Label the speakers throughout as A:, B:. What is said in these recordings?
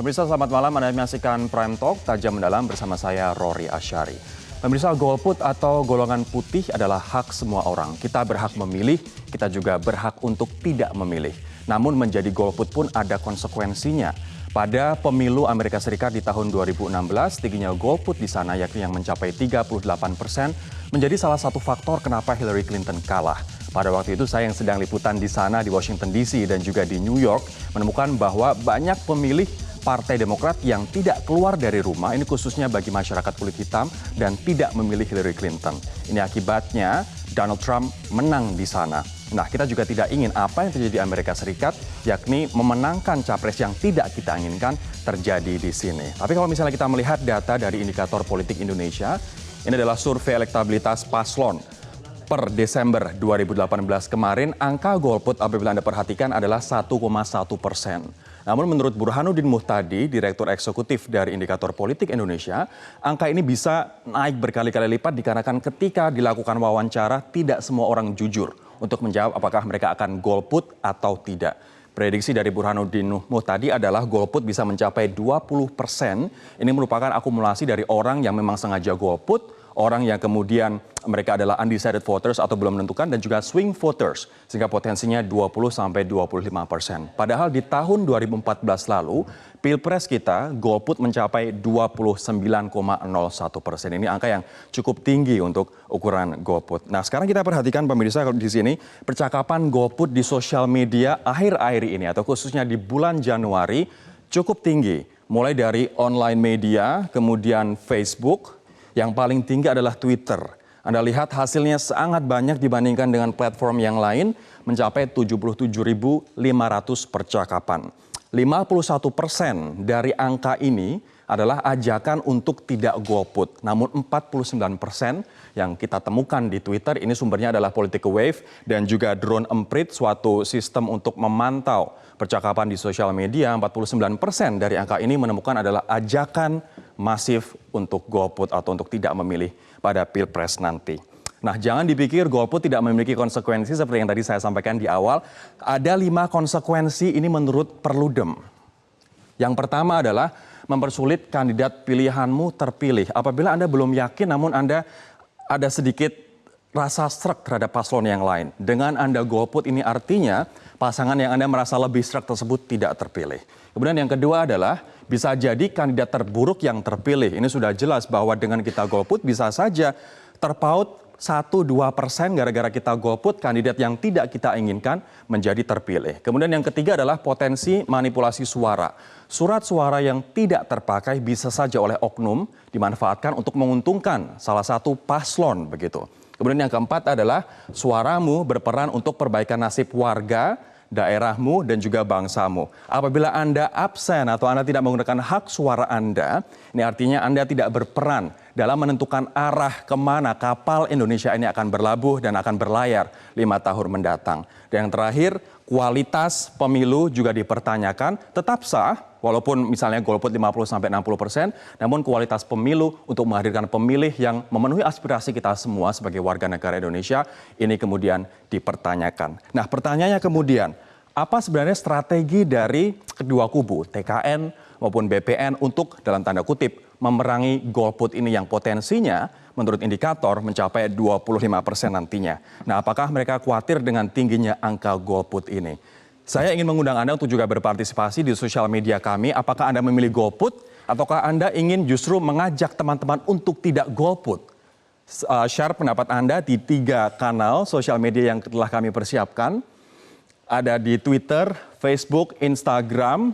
A: Pemirsa, selamat malam. Anda menyaksikan Prime Talk, tajam mendalam bersama saya, Rory Asyari. Pemirsa, golput atau golongan putih adalah hak semua orang. Kita berhak memilih, kita juga berhak untuk tidak memilih. Namun menjadi golput pun ada konsekuensinya. Pada pemilu Amerika Serikat di tahun 2016, tingginya golput di sana yakni yang mencapai 38% menjadi salah satu faktor kenapa Hillary Clinton kalah. Pada waktu itu saya yang sedang liputan di sana di Washington DC dan juga di New York menemukan bahwa banyak pemilih Partai Demokrat yang tidak keluar dari rumah, ini khususnya bagi masyarakat kulit hitam dan tidak memilih Hillary Clinton. Ini akibatnya Donald Trump menang di sana. Nah, kita juga tidak ingin apa yang terjadi di Amerika Serikat, yakni memenangkan capres yang tidak kita inginkan terjadi di sini. Tapi kalau misalnya kita melihat data dari Indikator Politik Indonesia, ini adalah survei elektabilitas paslon. Per Desember 2018 kemarin, angka golput apabila Anda perhatikan adalah 1,1%. Namun menurut Burhanuddin Muhtadi, Direktur Eksekutif dari Indikator Politik Indonesia, angka ini bisa naik berkali-kali lipat dikarenakan ketika dilakukan wawancara tidak semua orang jujur untuk menjawab apakah mereka akan golput atau tidak. Prediksi dari Burhanuddin Muhtadi adalah golput bisa mencapai 20%. Ini merupakan akumulasi dari orang yang memang sengaja golput, orang yang kemudian mereka adalah undecided voters atau belum menentukan, dan juga swing voters, sehingga potensinya 20-25%. Padahal di tahun 2014 lalu, Pilpres kita golput mencapai 29,01%. Ini angka yang cukup tinggi untuk ukuran golput. Nah, sekarang kita perhatikan pemirsa di sini, percakapan golput di sosial media akhir-akhir ini atau khususnya di bulan Januari cukup tinggi. Mulai dari online media, kemudian Facebook, yang paling tinggi adalah Twitter. Anda lihat hasilnya sangat banyak dibandingkan dengan platform yang lain, mencapai 77.500 percakapan. 51% dari angka ini adalah ajakan untuk tidak golput. Namun 49% yang kita temukan di Twitter, ini sumbernya adalah Political Wave dan juga Drone Emprit, suatu sistem untuk memantau percakapan di sosial media. 49% dari angka ini menemukan adalah ajakan masif untuk golput atau untuk tidak memilih pada Pilpres nanti. Nah, jangan dipikir golput tidak memiliki konsekuensi seperti yang tadi saya sampaikan di awal. Ada 5 konsekuensi ini menurut Perludem. Yang pertama adalah mempersulit kandidat pilihanmu terpilih. Apabila Anda belum yakin namun Anda ada sedikit rasa srek terhadap paslon yang lain. Dengan Anda golput ini artinya pasangan yang Anda merasa lebih srek tersebut tidak terpilih. Kemudian yang kedua adalah bisa jadi kandidat terburuk yang terpilih. Ini sudah jelas bahwa dengan kita golput bisa saja terpaut 1-2% gara-gara kita golput, kandidat yang tidak kita inginkan menjadi terpilih. Kemudian yang ketiga adalah potensi manipulasi suara. Surat suara yang tidak terpakai bisa saja oleh oknum dimanfaatkan untuk menguntungkan salah satu paslon begitu. Kemudian yang keempat adalah suaramu berperan untuk perbaikan nasib warga, daerahmu, dan juga bangsamu. Apabila Anda absen atau Anda tidak menggunakan hak suara Anda, ini artinya Anda tidak berperan dalam menentukan arah kemana kapal Indonesia ini akan berlabuh dan akan berlayar 5 tahun mendatang. Dan yang terakhir, kualitas pemilu juga dipertanyakan, tetap sah, walaupun misalnya golput 50-60%, namun kualitas pemilu untuk menghadirkan pemilih yang memenuhi aspirasi kita semua sebagai warga negara Indonesia, ini kemudian dipertanyakan. Nah, pertanyaannya kemudian, apa sebenarnya strategi dari kedua kubu, TKN maupun BPN untuk dalam tanda kutip memerangi golput ini yang potensinya menurut indikator mencapai 25% nantinya. Nah, apakah mereka khawatir dengan tingginya angka golput ini? Saya ingin mengundang Anda untuk juga berpartisipasi di sosial media kami. Apakah Anda memilih golput ataukah Anda ingin justru mengajak teman-teman untuk tidak golput? Share pendapat Anda di 3 kanal sosial media yang telah kami persiapkan. Ada di Twitter, Facebook, Instagram.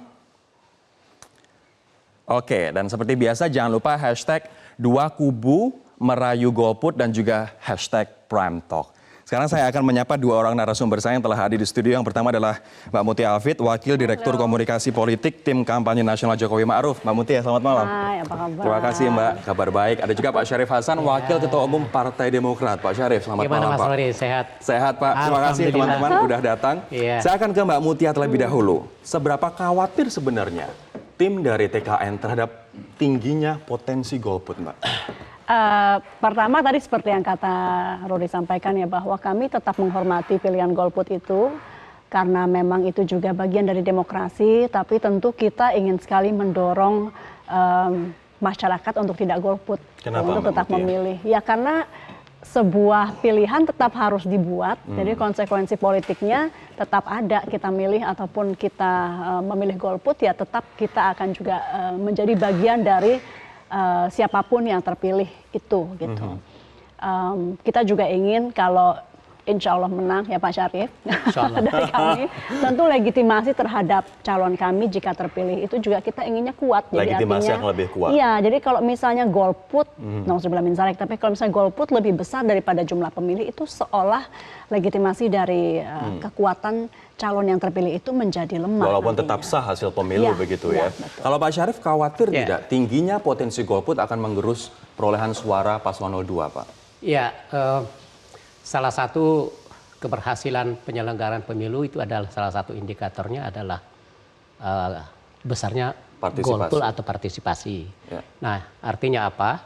A: Oke, dan seperti biasa jangan lupa hashtag 2 kubu merayu golput dan juga hashtag Prime Talk. Sekarang saya akan menyapa 2 orang narasumber saya yang telah hadir di studio. Yang pertama adalah Mbak Mutia Hafid, Wakil Direktur Komunikasi Politik Tim Kampanye Nasional Jokowi Ma'ruf. Mbak Mutia, selamat malam.
B: Hai, apa kabar?
A: Terima kasih Mbak, kabar baik. Ada juga Pak Syarif Hasan, Wakil Ketua Umum Partai Demokrat. Pak Syarif, selamat malam Pak.
C: Gimana Mas Rory, sehat?
A: Sehat Pak, terima kasih teman-teman udah datang. Saya akan ke Mbak Mutia terlebih dahulu. Seberapa khawatir sebenarnya tim dari TKN terhadap tingginya potensi golput, Mbak?
B: Pertama tadi seperti yang kata Rory sampaikan ya, bahwa kami tetap menghormati pilihan golput itu. karena memang itu juga bagian dari demokrasi, tapi tentu kita ingin sekali mendorong masyarakat untuk tidak golput,
A: Kenapa,
B: untuk
A: Mbak
B: tetap
A: Mutia?
B: memilih. Ya karena sebuah pilihan tetap harus dibuat, jadi konsekuensi politiknya tetap ada, kita milih ataupun kita memilih golput, ya tetap kita akan juga menjadi bagian dari siapapun yang terpilih itu gitu. Kita juga ingin kalau insya Allah menang ya Pak Syarif dari kami, tentu legitimasi terhadap calon kami jika terpilih itu juga kita inginnya kuat. Jadi
A: Legitimasi
B: artinya,
A: yang lebih kuat.
B: Iya, jadi kalau misalnya golput, nauzubillah min dzalik, tapi kalau misalnya golput lebih besar daripada jumlah pemilih, itu seolah legitimasi dari kekuatan calon yang terpilih itu menjadi lemah.
A: Walaupun
B: nantinya.
A: tetap sah hasil pemilu
B: Iya,
A: begitu
B: iya,
A: ya.
B: betul.
A: Kalau Pak Syarif khawatir tidak tingginya potensi golput akan menggerus perolehan suara paslon 02, Pak?
C: Ya, salah satu keberhasilan penyelenggaraan pemilu itu adalah salah satu indikatornya adalah besarnya golput atau partisipasi.
A: Ya.
C: Nah, artinya apa?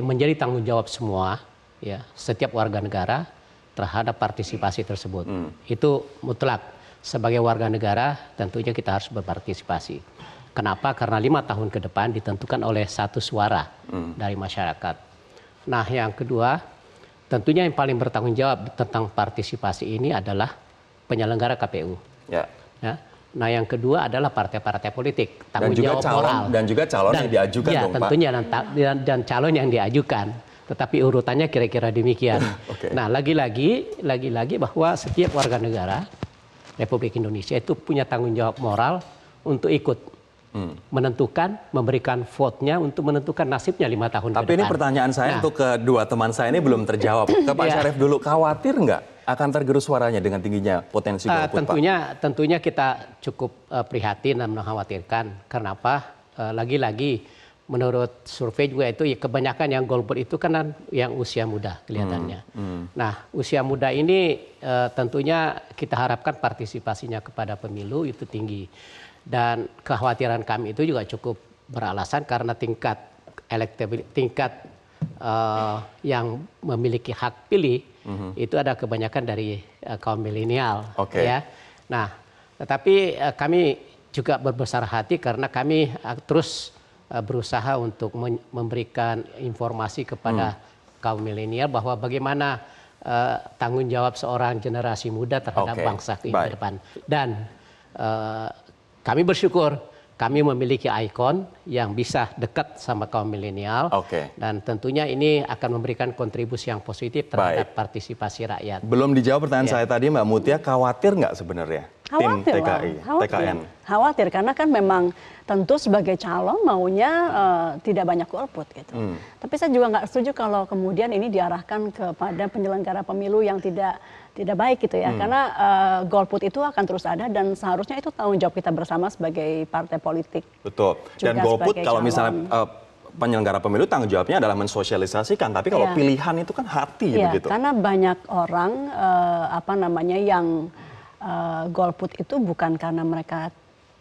C: Menjadi tanggung jawab semua, ya, setiap warga negara terhadap partisipasi tersebut. Itu mutlak. Sebagai warga negara tentunya kita harus berpartisipasi. Kenapa? Karena 5 tahun ke depan ditentukan oleh satu suara dari masyarakat. Nah, yang kedua, tentunya yang paling bertanggung jawab tentang partisipasi ini adalah penyelenggara KPU.
A: Ya.
C: Ya. Nah, yang kedua adalah partai-partai politik, tanggung
A: Dan juga
C: jawab
A: calon,
C: moral.
A: dan juga calon yang diajukan
C: ya,
A: dong, Pak.
C: tentunya dan calon yang diajukan. Tetapi urutannya kira-kira demikian.
A: Oke.
C: Nah, lagi-lagi bahwa setiap warga negara Republik Indonesia itu punya tanggung jawab moral untuk ikut menentukan, memberikan vote-nya untuk menentukan nasibnya 5 tahun ke depan.
A: Tapi ini pertanyaan saya untuk kedua teman saya ini belum terjawab. Ke Pak Syarif dulu, khawatir nggak akan tergerus suaranya dengan tingginya potensi golput, Pak?
C: Tentunya kita cukup prihatin dan mengkhawatirkan. Kenapa? Lagi-lagi menurut survei juga itu kebanyakan yang golput itu kan yang usia muda kelihatannya. Nah, usia muda ini tentunya kita harapkan partisipasinya kepada pemilu itu tinggi. Dan kekhawatiran kami itu juga cukup beralasan karena tingkat yang memiliki hak pilih itu ada kebanyakan dari kaum milenial. Ya. Nah, tetapi kami juga berbesar hati karena kami terus berusaha untuk memberikan informasi kepada kaum milenial bahwa bagaimana tanggung jawab seorang generasi muda terhadap bangsa ke depan. Dan kami bersyukur kami memiliki ikon yang bisa dekat sama kaum milenial. Dan tentunya ini akan memberikan kontribusi yang positif terhadap partisipasi rakyat.
A: Belum dijawab pertanyaan saya tadi, Mbak Mutia, khawatir nggak sebenarnya tim
B: Khawatir
A: TKI, TKN?
B: Khawatir karena kan memang tentu sebagai calon maunya tidak banyak golput gitu. Tapi saya juga nggak setuju kalau kemudian ini diarahkan kepada penyelenggara pemilu yang tidak baik gitu ya. Karena golput itu akan terus ada dan seharusnya itu tanggung jawab kita bersama sebagai partai politik.
A: Betul. Dan golput kalau misalnya penyelenggara pemilu tanggung jawabnya adalah mensosialisasikan, tapi kalau pilihan itu kan hati begitu.
B: Karena banyak orang yang golput itu bukan karena mereka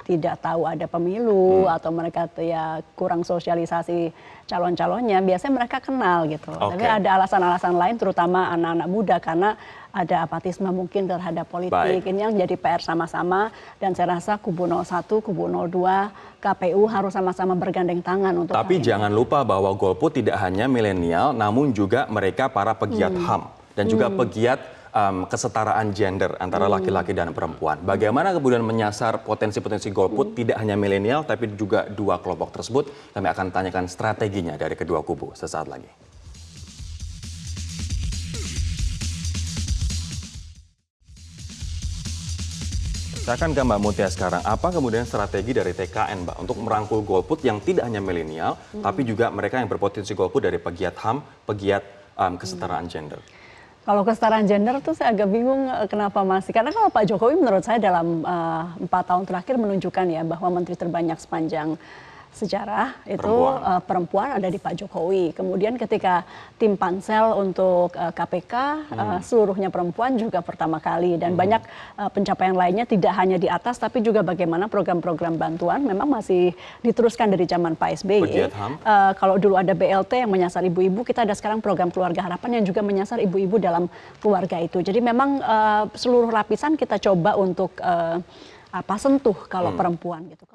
B: tidak tahu ada pemilu atau mereka ya kurang sosialisasi calon-calonnya, biasanya mereka kenal gitu. Tapi ada alasan-alasan lain terutama anak-anak muda karena ada apatisme mungkin terhadap politik. Ini yang jadi PR sama-sama dan saya rasa kubu 01, kubu 02, KPU harus sama-sama bergandeng tangan untuk
A: Tapi jangan lupa bahwa golput tidak hanya milenial namun juga mereka para pegiat HAM dan juga pegiat kesetaraan gender antara laki-laki dan perempuan. Bagaimana kemudian menyasar potensi-potensi golput tidak hanya milenial tapi juga dua kelompok tersebut? Kami akan tanyakan strateginya dari kedua kubu sesaat lagi. Saya akan ke Mbak Mutia sekarang. Apa kemudian strategi dari TKN, Mbak, untuk merangkul golput yang tidak hanya milenial, tapi juga mereka yang berpotensi golput dari pegiat HAM, pegiat kesetaraan gender?
B: Kalau kesetaraan gender tuh saya agak bingung kenapa masih. Karena kalau Pak Jokowi menurut saya dalam 4 tahun terakhir menunjukkan ya bahwa menteri terbanyak sepanjang sejarah itu perempuan ada di Pak Jokowi. Kemudian ketika tim pansel untuk KPK seluruhnya perempuan juga pertama kali, dan banyak pencapaian lainnya tidak hanya di atas tapi juga bagaimana program-program bantuan memang masih diteruskan dari zaman Pak SBY. Kalau dulu ada BLT yang menyasar ibu-ibu, kita ada sekarang program Keluarga Harapan yang juga menyasar ibu-ibu dalam keluarga itu. Jadi memang seluruh lapisan kita coba untuk sentuh kalau perempuan gitu.